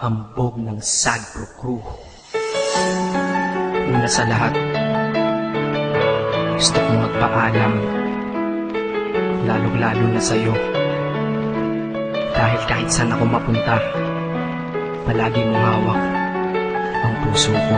hambog ng Sagpro Crew. Una sa lahat, gusto kong magpaalam, lalong-lalo na sa'yo. Dahil kahit saan ako mapunta, palagi mong hawak ang puso ko.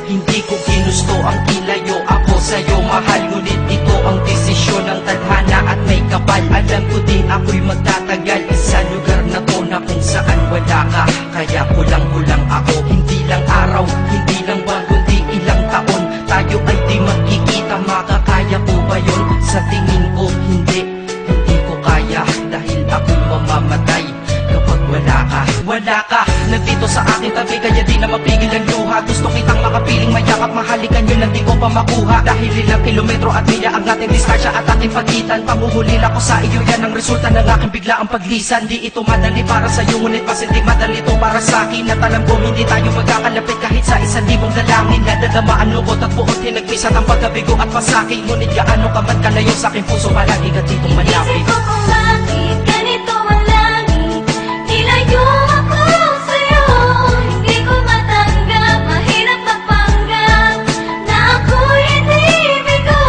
Hindi ko ginusto ang ilayo ako sa'yo, mahal. Ngunit ito ang desisyon ng tadhana at may kapal. Alam ko din ako'y magtatagal sa lugar na to na kung saan wala ka. Kaya kulang-kulang ako, hindi lang araw, hindi lang buwan, kundi ilang taon. Tayo ay di magkikita, makakaya ko ba yun? Sa tingin ko hindi ko kaya. Dahil ako'y mamamatay kapag wala ka. Wala ka, nandito sa akin tabi, kaya di na mapigil ang luha. Gusto kitang makapiling mayakap, mahalikan yun na di ko pa makuha. Dahil ilang kilometro at milya ang ating distansya at ating pagitan. Panguhulil ako sa iyo, yan ang resulta ng aking biglaang paglisan. Di ito madali para sa'yo, ngunit mas hindi madali ito para sa'kin. At alam ko hindi tayo magkakalapit kahit sa 1,000 dalangin. Nadadama ang lungkot at buot hinagpisan ang pagkabigo at pasakit. Ngunit gaano ka man kalayo sa aking puso, palagi ka ditong malapit. Isip ko kung bakit ganito ang langit, nilayo ako sa'yo. Hindi ko matanggap, mahirap magpanggap na ako'y hindi bigo.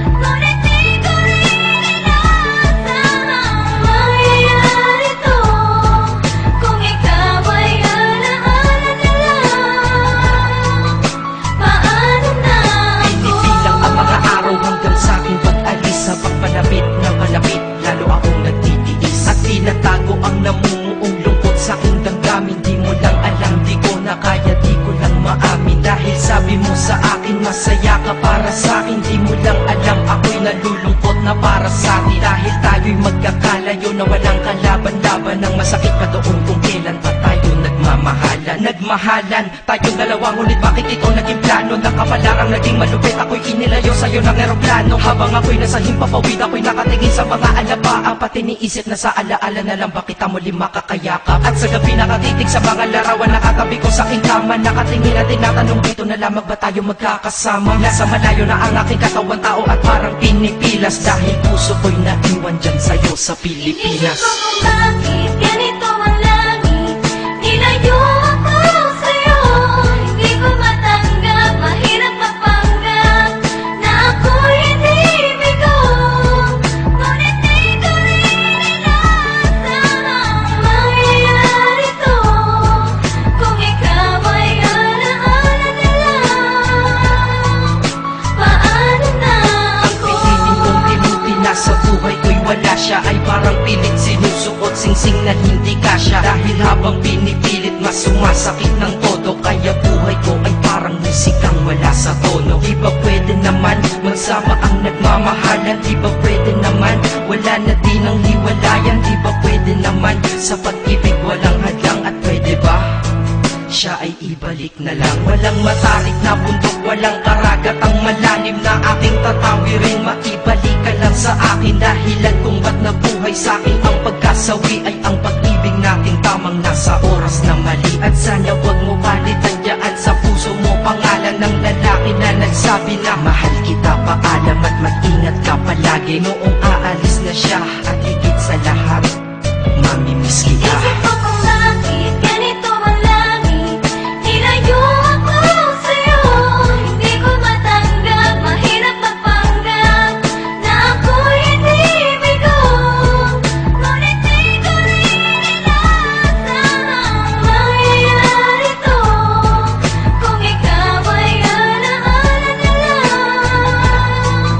Ngunit di ko rin inaasahang mangyayari to. Kung ikaw ay alaala na lang, paano na ako? Pinipilang ang mga araw hanggang sa aking pag-alis. Sa pagpalapit na malapit, lalo akong nagtitiis. At tinatago ang namumuong lungkot sa aking damdamin. Di mo lang alam, di ko na kaya, di ko lang maamin. Dahil sabi mo sa akin, masaya ka para sa akin. Di mo lang alam, ako'y nalulungkot na para sa atin. Dahil tayo'y magkakalayo na walang kalaban-laban. Ang masakit pa doon kung kailan pa tayo nagmamahalan. Nagmahalan, tayong dalawa, ngunit bakit ito naging plano? Nakapalarang naging malupit, ako'y inilayo sa'yo ng eroplano. Habang ako'y nasa himpapawid, ako'y nakatingin sa mga alabaan. Pati niisip na sa alaala na lang ba kita muli makakayakap. At sa gabi nakatitig sa mga larawan, nakatabi ko sa aking kama. Nakatingin at tinatanong, dito na lamang ba tayo magkakasama? Nasa malayo na ang aking katawan, tao at parang pinipilas. Dahil puso ko'y naiwan dyan sa'yo sa Pilipinas. Isip ko kung bakit ganito ang langit, nilayo ako sa'yo. Hindi ko matanggap, mahirap magpanggap na ako'y hindi bigo. Ngunit di ko rin inaasahang mangyayari to. Kung ikaw ay alaala na lang, paano na Ang ako? piliin kong pinuti na sa buhay ko'y wala siya, ay parang pilit sinusuot, singsing na hindi kasya. Dahil habang pinipilit, mas sumasakit ng todo. Kaya buhay ko ay parang musikang wala sa tono. Di ba pwede naman magsama ang nagmamahalan? Di ba pwede naman wala na din ang hiwalayan? Di ba pwede naman sa pag-ibig walang hadlang? At pwede ba siya ay ibalik na lang? Walang matarik na bundok, walang karagat ang malalim na aking tatawirin. Maibalik ka lang sa akin, dahilan kung ba't nabuhay sa akin ang pagkasawi ay ang pag-ibig nating tamang nasa oras na mali. At sana wag mo palitan dyan sa puso mo pangalan ng lalaki na nagsabi na mahal kita, paalam at mag-ingat ka palagi. Noong aalis na siya at higit sa lahat, mamimiss kita. Isip ko kung bakit ganito ang langit, nilayo ako sa'yo. Hindi ko matanggap, mahirap magpanggap na ako'y hindi bigo. Ngunit di ko rin inaasahang mangyayari to. Kung ikaw ay alaala na lang,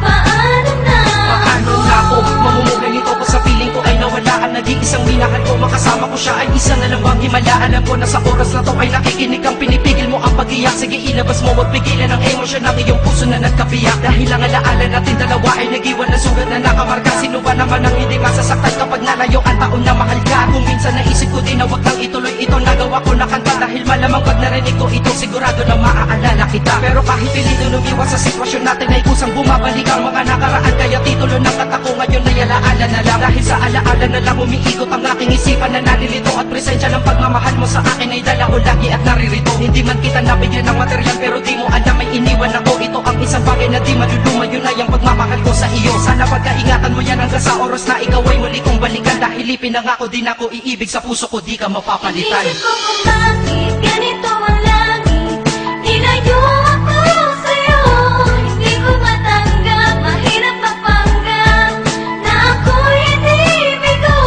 paano na Paano na ako mamumuhay nito ko sa piling ko ay nawalaan? Nag-iisang minahal ko, makasama ko siya ay isa na lang bang himala. Alam ko na sa oras na to ay nakikinig kang pinipigil mo ang pag-iyak. Sige ilabas mo, wag pigilan ang emosyon ng iyong puso na nagkapiyak. Dahil ang alaala natin dalawa ay nag-iwan ng sugat na nakamarka. Sino ba naman ang hindi masasaktan kapag nalayo ang taon na mahal ka? Kung minsan naisip ko din na wag nang ituloy ito, nagawa ko na kanta. Dahil malamang pag narinig ko ito, sigurado na maaalala kita. Pero kahit pilito lumiwas sa sitwasyon natin ay kusang bumabalik ang mga nakaraan. Kaya titulo ng kanta ko ngayon ay alaala na lang. Dahil sa alaala na lang umiikot ang aking isipan na nalilito. At presensya ng pagmamahal mo sa akin ay dala ko lagi at naririto. Hindi man kita nabigyan ng material, pero di mo alam ay iniwan ako. Ito ang na di malulumayo na yung pagmamahal ko sa iyo. Sana pagkaingatan mo yan hanggang sa oras na ikaw ay muli kong balikan. Dahil ipinangako din ako iibig sa puso ko, di ka mapapalitan. Inisip ko kung bakit ganito ang langit. Nilayo ako sa'yo. Hindi ko matanggap, mahirap mapanggap na ako'y hindi bigo.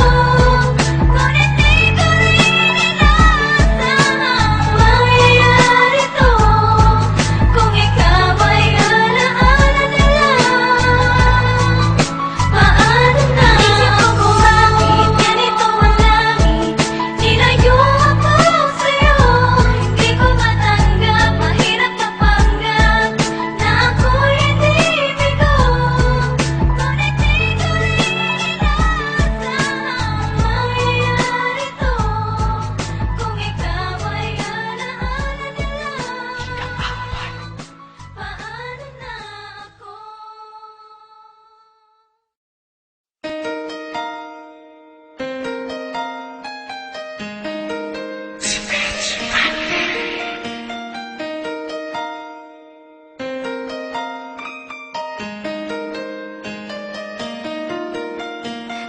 Ngunit di ko rin inasahang mangyayari to. Kung ikaw ay alaala na lang, paano na? Inisip ko kung bakit ganito ang langit. Nilayo ako sa'yo. Hindi ko matanggap, mahirap mapanggap na ako'y hindi bigo. Ngunit di ko rin inasahang mangyayari to. Kung ikaw ay alaala na lang, paano na ako?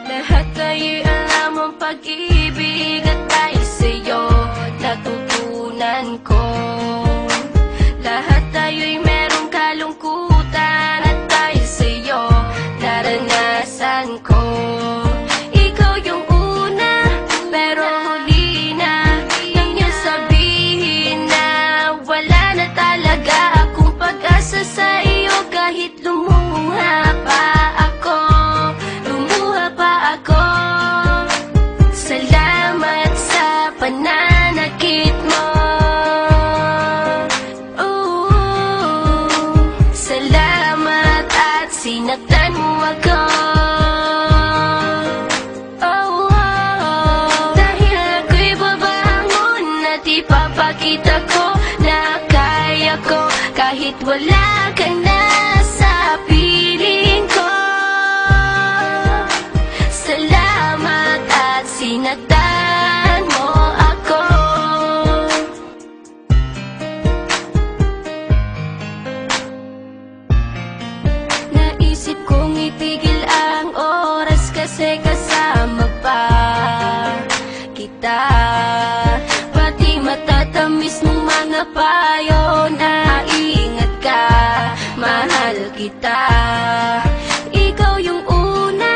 Lahat tayo'y alam ang pag-ibig at dahil sa'yo natutunan ko. Lahat tayo'y merong kalungkutan at dahil sa'yo naranasan ko. Ikaw yung una, pero huli na nang iyong sabihin na wala na talaga akong pag-asa sa iyo kahit lumuha pa ako. Salamat sa pananakit mo. Salamat at sinaktan mo ako. Dahil ako'y babangon at ipapakita ko na kaya ko kahit wala ka na sa piling ko. Salamat at sinaktan mo ako. Naisip kong itigil ang oras kasi kasama pa kita. Pati matatamis mong mga payo na ingat ka, mahal kita. Ikaw yung una,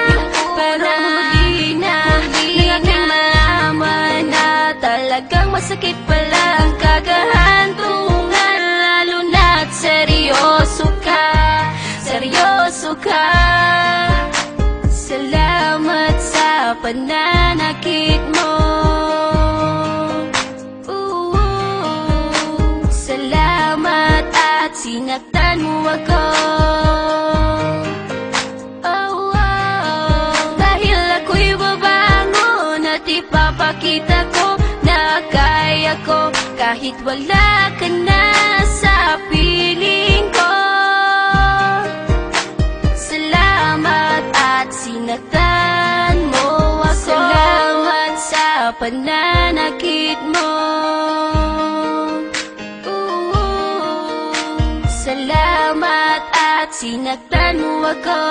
pero huli na nang aking malaman na talagang masakit pala ang kagahantungan. Lalo na't seryoso ka, seryoso ka. Salamat sa pananakit mo. Salamat at sinaktan mo ako. Dahil ako'y babangon at ipapakita ko na kaya ko kahit wala ka na sa piling ko. Salamat at sinaktan mo ako. Salamat sa pananakit mo. Salamat at sinaktan mo ako.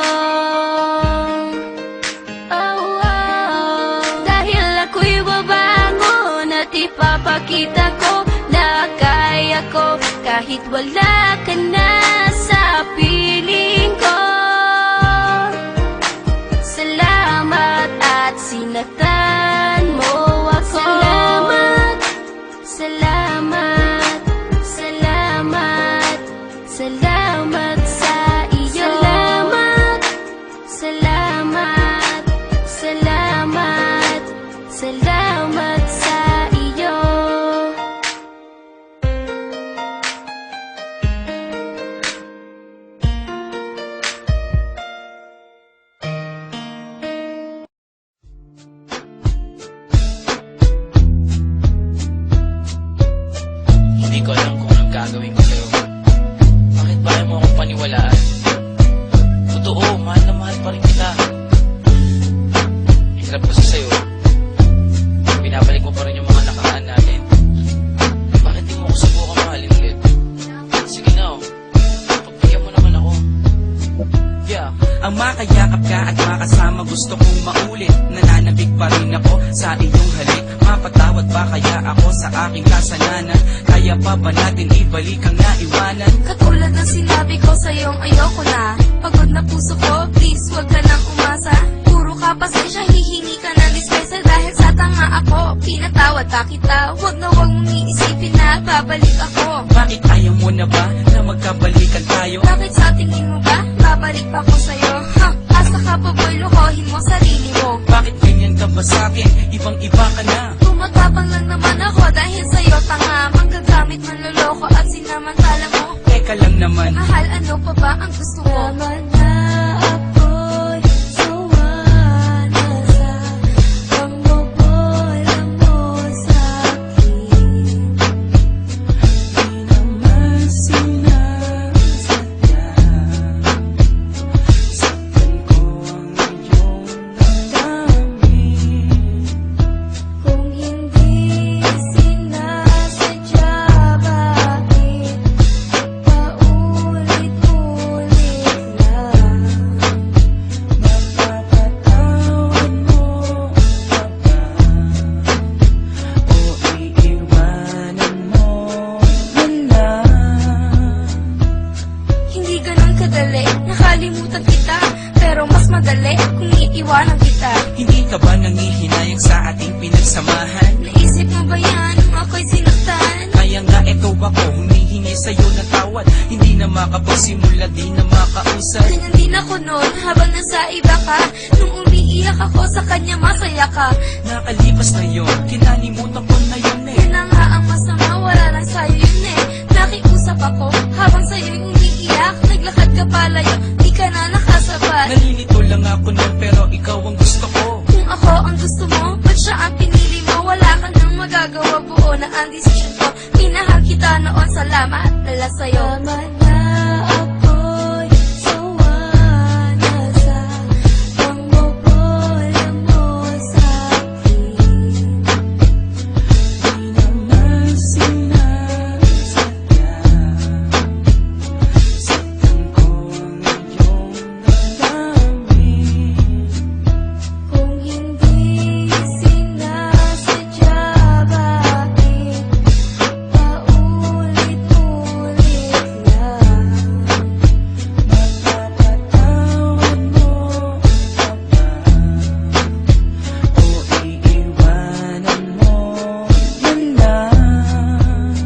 Dahil ako'y babangon at ipapakita ko na kaya ko kahit wala ka na sa piling ko. Salamat at sinaktan mo ako. Salamat, salamat, salamat, salamat sa iyo. Salamat, salamat, salamat, salamat sa iyo. Hindi ko alam kung anong gagawin ko sa'yo. Bakit ba ayaw mo akong paniwalaan? Totoo, mahal na mahal pa rin kita. Hirap kasi sa'yo. Binabalik mo pa rin yung mga nakaraan natin. Bakit di mo ako subukan mahalin ulit? Sige na, pagbigyan mo naman ako. ka at makasama, gusto kong maulit. Nananabig pa rin ako sa iyong halik. Mapatawad ba kaya ako sa aking kasalanan? Kaya pa ba natin ibalik ang naiwanan? Katulad ng sinabi ko sa'yong ayoko na. Pagod na puso ko, please wag ka nang umasa. Puro ka pasensya, hihingi ka ng dispensa. Dahil sa tanga ako, pinatawad pa kita. Wag na wag mong iisipin na babalik ako. Bakit ayaw mo na ba na magkabalikan tayo? Bakit sa tingin mo ba, babalik pa ko sa'yo? Ha, asa ka pa boy, lokohin mo sarili mo. Bakit ganyan ka ba sa'kin? Ibang-iba ka na. Tumatapang lang naman ako dahil sa'yo tanga. Manggagamit, manloloko at sinamantala mo. Teka lang naman. Mahal, ano pa ba ang gusto mo? Tama na ako'y sawa na sa pangbobola mo sa'kin. Di naman sinasadya. Saktan ko ang iyong damdamin. Kung hindi sinasadya, bakit paulit-ulit lang? Mapapatawad mo pa ba? O iiwanan mo na lang? Hindi ganun kadali, nakalimutan kita. Pero mas madali kung iiwanan kita. Hindi ka ba nangihinayang sa ating pinagsamahan? Naisip mo ba yan nung ako'y sinaktan? Kaya nga eto ako, humihingi sa'yo ng tawad. Hindi na makapagsimula, di na makausap. Ganyan din ako noon habang nasa iba ka. Nung umiiyak ako sa kanya, masaya ka. Nakalipas na yun, kinalimutan ko na yun eh. Yun na nga ang masama, wala lang sa'yo yun eh. Nakiusap ako habang sa'yo'y umiiyak. Naglakad ka palayo, di ka na nakasabat. Nalilito lang ako nun, pero ikaw ang gusto ko. Kung ako ang gusto mo, ba't siya ang pinili mo? Wala ka nang magagawa, buo na ang desisyon ko. Minahal kita noon, salamat dala sa'yo. Tama na ako'y sawa na sa pangbobola mo sa'kin. Di naman sinasadya. Saktan ko ang iyong damdamin. Kung hindi sinasadya, bakit paulit-ulit lang? Mapapatawad mo pa ba? O iiwanan mo na lang?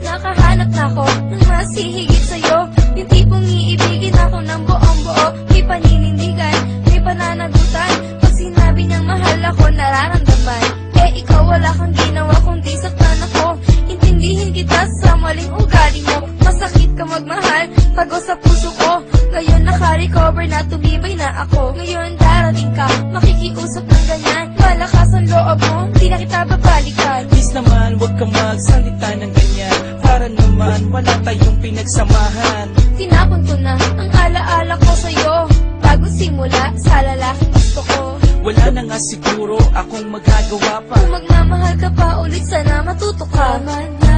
Nakahanap na ako ng mas hihigit sa'yo. Yung tipong iibigin ako ng buong-buo. May paninindigan, may pananagutan. Pag sinabi niyang mahal ako, nararamdaman. Eh ikaw wala kang ginawa kundi saktan ako. Intindihin kita sa maling ugali mo. Masakit ka magmahal, pagod sa puso ko. Ngayon naka-recover na, tumibay na ako. Ngayon darating ka, makikiusap ng ganyan. Malakas ang loob mo, di na kita babalikan. Please naman, huwag kang magsalita ng ganyan. Para naman, wala tayong pinagsamahan. Tinapon ko na ang alaala ko sa'yo. Bago simula sa lalaking gusto ko. Wala na nga siguro akong magagawa pa. Kung magmamahal ka pa ulit, sana matuto ka. Tama na